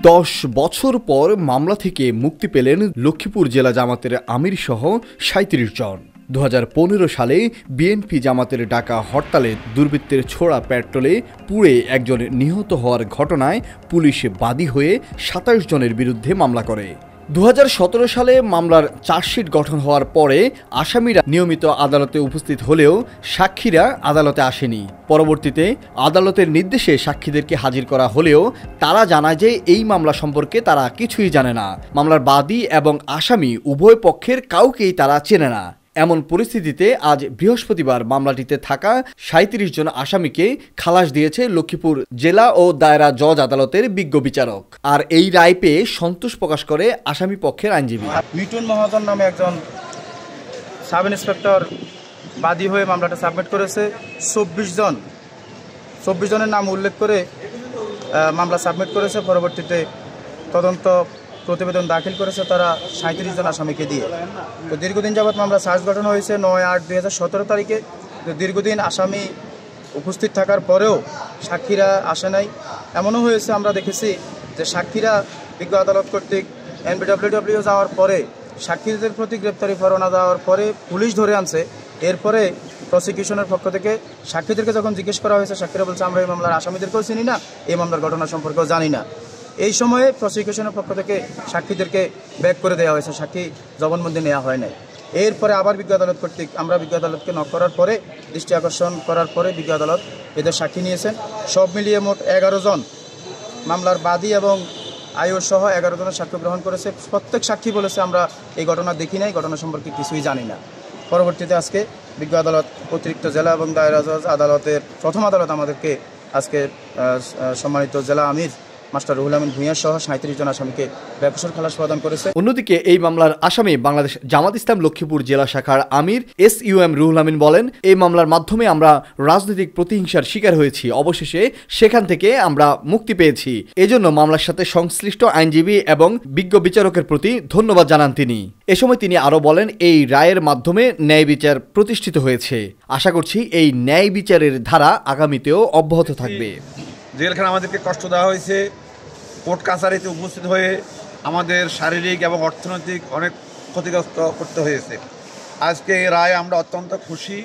10 বছর পর মামলা থেকে মুক্তি পেলেন লক্ষ্মীপুর জেলা জামাতের আমির সহ ৩৭ জন। 2015 সালে বিএনপি জামাতের ডাকা হরতালে দুর্বৃত্তের ছোড়া পেট্রোলে পুড়ে একজন নিহত হওয়ার ঘটনায় পুলিশ বাদী হয়ে 27 জনের বিরুদ্ধে মামলা করে। 2017 সালে মামলার চার্জশিট গঠন হওয়ার পরে আসামিরা নিয়মিত আদালতে উপস্থিত হলেও সাক্ষীরা আদালতে আসেনি। পরবর্তীতে আদালতের নির্দেশে সাক্ষীদেরকে হাজির করা হলেও তারা জানায় যে এই মামলা সম্পর্কে তারা কিছুই জানে না। মামলার বাদী এবং আসামি উভয় পক্ষের কাউকেই তারা চেনে না। এমন পরিস্থিতিতে আজ বৃহস্পতিবার মামলাটিতে থাকা ৩৭ জন আসামিকে খালাস দিয়েছে লক্ষ্মীপুর জেলা ও দায়রা জজ আদালতের বিজ্ঞ বিচারক। আর এই রায় পেয়ে সন্তোষ প্রকাশ করে আসামি পক্ষের আইনজীবী। মিটুন মহাজন নামে একজন সাব ইন্সপেক্টর বাদী হয়ে মামলাটা সাবমিট করেছে। 24 জনের নাম উল্লেখ করে মামলা সাবমিট করেছে। পরবর্তীতে তদন্ত প্রতিবেদন দাখিল করেছে তারা ৩৭ জন আসামিকে দিয়ে। তো দীর্ঘদিন যাবৎ মামলা চার্জ গঠন হয়েছে 9/8/2017 তারিখে। তো দীর্ঘদিন আসামি উপস্থিত থাকার পরেও সাক্ষীরা আসে নাই। এমনও হয়েছে আমরা দেখেছি যে সাক্ষীরা বিজ্ঞ আদালত কর্তৃক NBWW যাওয়ার পরে সাক্ষীদের প্রতি গ্রেপ্তারি পরোয়ানা দেওয়ার পরে পুলিশ ধরে আনছে। এরপরে প্রসিকিউশনের পক্ষ থেকে সাক্ষীদেরকে যখন জিজ্ঞেস করা হয়েছে, সাক্ষীরা বলছে আমরা এই মামলার আসামিদেরকেও চিনি না, এই মামলার ঘটনা সম্পর্কেও জানি না। এই সময়ে প্রসিকিউশনের পক্ষ থেকে সাক্ষীদেরকে ব্যাক করে দেওয়া হয়েছে, সাক্ষী জবানবন্দি নেওয়া হয় নাই। এরপরে আবার বিজ্ঞ আদালত কর্তৃক আমরা বিজ্ঞ আদালতকে নক করার পরে, দৃষ্টি আকর্ষণ করার পরে বিজ্ঞ আদালত এদের সাক্ষী নিয়েছেন। সব মিলিয়ে মোট 11 জন মামলার বাদী এবং আয়ুর সহ 11 জনের সাক্ষ্য গ্রহণ করেছে। প্রত্যেক সাক্ষী বলেছে আমরা এই ঘটনা দেখি নাই, ঘটনা সম্পর্কে কিছুই জানি না। পরবর্তীতে আজকে বিজ্ঞ আদালত অতিরিক্ত জেলা এবং দায়রা জজ আদালতের প্রথম আদালত আমাদেরকে আজকে সম্মানিত জেলা আমির মাস্টার রুহুল আমিন ভূঁইয়া সহ ৩৭ জন আসামিকে বেকসুর খালাস প্রদান করেছে। অন্যদিকে এই মামলার আসামি বাংলাদেশ জামাত ইসলাম লক্ষ্মীপুর জেলা শাখার আমির SUM রুহুল আমিন বলেন, এই মামলার মাধ্যমে আমরা রাজনৈতিক প্রতিহিংসার শিকার হয়েছি, অবশেষে সেখান থেকে আমরা মুক্তি পেয়েছি। এজন্য মামলার সাথে সংশ্লিষ্ট আইনজীবী এবং বিজ্ঞ বিচারকের প্রতি ধন্যবাদ জানান তিনি। এ সময় তিনি আরও বলেন, এই রায়ের মাধ্যমে ন্যায় বিচার প্রতিষ্ঠিত হয়েছে। আশা করছি এই ন্যায় বিচারের ধারা আগামীতেও অব্যাহত থাকবে। জেলখানা আমাদেরকে কষ্ট দেওয়া হয়েছে, কোর্ট কাছারিতে উপস্থিত হয়ে আমাদের শারীরিক এবং অর্থনৈতিক অনেক ক্ষতিগ্রস্ত করতে হয়েছে। আজকে এই রায় আমরা অত্যন্ত খুশি।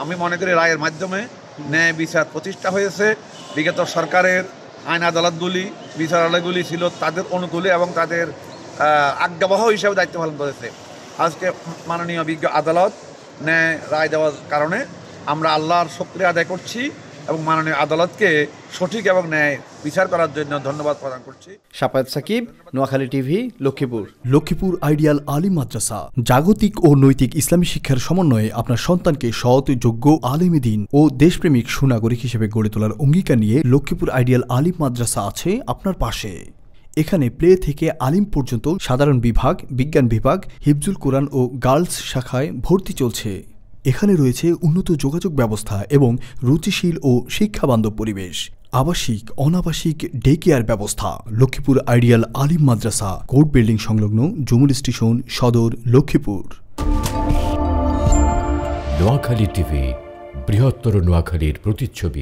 আমি মনে করি রায়ের মাধ্যমে ন্যায় বিচার প্রতিষ্ঠা হয়েছে। বিগত সরকারের আইন আদালতগুলি, বিচারালয়গুলি ছিল তাদের অনুকূলে এবং তাদের আজ্ঞাবহ হিসেবে দায়িত্ব পালন করেছে। আজকে মাননীয় বিজ্ঞ আদালত ন্যায় রায় দেওয়ার কারণে আমরা আল্লাহর শুকরিয়া আদায় করছি এবং মাননীয় আদালতকে সঠিক এবং ন্যায় বিচার করার জন্য ধন্যবাদ প্রদান করছি। শাফায়েত সাকিব, নোয়াখালী টিভি, লক্ষ্মীপুর। লক্ষ্মীপুর আইডিয়াল আলিম মাদ্রাসা জাগতিক ও নৈতিক ইসলামী শিক্ষার সমন্বয়ে আপনার সন্তানকে সৎ, যোগ্য, আলেম দ্বীন ও দেশপ্রেমিক সুনাগরিক হিসেবে গড়ে তোলার অঙ্গীকার নিয়ে লক্ষ্মীপুর আইডিয়াল আলিম মাদ্রাসা আছে আপনার পাশে। এখানে প্লে থেকে আলিম পর্যন্ত সাধারণ বিভাগ, বিজ্ঞান বিভাগ, হিফজুল কোরআন ও গার্লস শাখায় ভর্তি চলছে। এখানে রয়েছে উন্নত যোগাযোগ ব্যবস্থা এবং রুচিশীল ও শিক্ষাবান্ধব পরিবেশ, আবাসিক অনাবাসিক ডে কেয়ার ব্যবস্থা। লক্ষ্মীপুর আইডিয়াল আলিম মাদ্রাসা, কোর্ট বিল্ডিং সংলগ্ন, জুমুল স্টেশন, সদর, লক্ষ্মীপুর। নোয়াখালী টিভি, বৃহত্তর নোয়াখালীর প্রতিচ্ছবি।